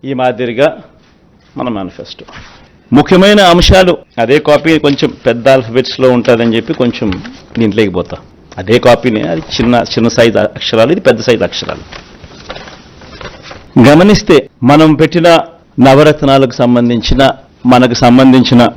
ఈ మాదిరిగా మన మేనిఫెస్టో. ముఖ్యమైన అంశాలు అదే కాపీ కొంచెం పెద్ద ఆల్ఫబెట్స్లో ఉంటుందని చెప్పి కొంచెం దీంట్లోకి పోతా. అదే కాపీని, అది చిన్న సైజు అక్షరాలు, ఇది పెద్ద సైజు అక్షరాలు. గమనిస్తే మనం పెట్టిన నవరత్నాలకు సంబంధించిన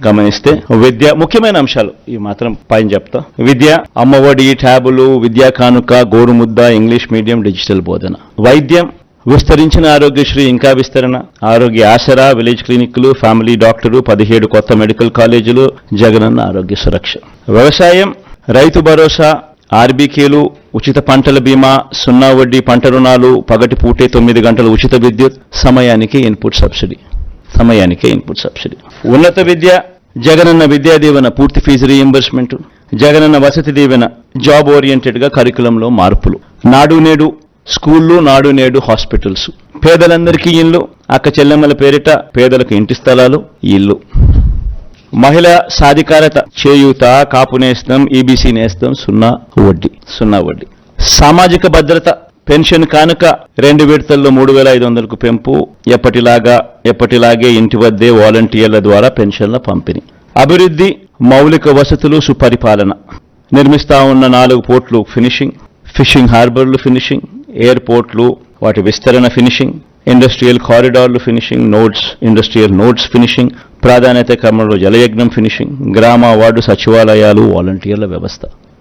గమనిస్తే విద్య ముఖ్యమైన అంశాలు ఈ మాత్రం పైన చెప్తా. విద్య, అమ్మఒడి, ట్యాబులు, విద్యా కానుక, గోరుముద్ద, ఇంగ్లీష్ మీడియం, డిజిటల్ బోధన. వైద్యం, విస్తరించిన ఆరోగ్యశ్రీ ఇంకా విస్తరణ, ఆరోగ్య ఆసరా, విలేజ్ క్లినిక్లు, ఫ్యామిలీ డాక్టరు, 17 కొత్త మెడికల్ కాలేజీలు, జగనన్న ఆరోగ్య సురక్ష. వ్యవసాయం, రైతు భరోసా, ఆర్బీకేలు, ఉచిత పంటల బీమా, 0 వడ్డీ పంట రుణాలు, పగటి పూటే 9 గంటల ఉచిత విద్యుత్, సమయానికే ఇన్పుట్ సబ్సిడీ. ఉన్నత విద్య, జగనన్న విద్యా దీవెన, పూర్తి fee reimbursement, Jagananna Vasathi Deevena, job oriented గా కరికులంలో మార్పులు, నాడు నేడు స్కూళ్లు, నాడు నేడు హాస్పిటల్స్, పేదలందరికీ ఇళ్లు, అక్క చెల్లెమ్మల పేరిట పేదలకు ఇంటి స్థలాలు, ఇల్లు. మహిళా సాధికారత, చేయూత, కాపు నేస్తం, ఈబీసీ నేస్తం, 0 వడ్డీ. సామాజిక భద్రత, పెన్షన్ కానుక 2 విడతల్లో 3,500కు పెంపు, ఎప్పటిలాగే ఇంటి వద్దే వాలంటీర్ల ద్వారా పెన్షన్ల పంపిణీ. అభివృద్ధి, మౌలిక వసతులు, సుపరిపాలన. నిర్మిస్తా ఉన్న 4 పోర్ట్లు ఫినిషింగ్, ఫిషింగ్ హార్బర్లు ఫినిషింగ్, ఎయిర్పోర్ట్లు వాటి విస్తరణ ఫినిషింగ్, ఇండస్ట్రియల్ కారిడార్లు ఫినిషింగ్, ఇండస్ట్రియల్ నోడ్స్ ఫినిషింగ్, ప్రాధాన్యత క్రమంలో జలయజ్ఞం ఫినిషింగ్, గ్రామ వార్డు సచివాలయాలు, వాలంటీర్ల వ్యవస్థ.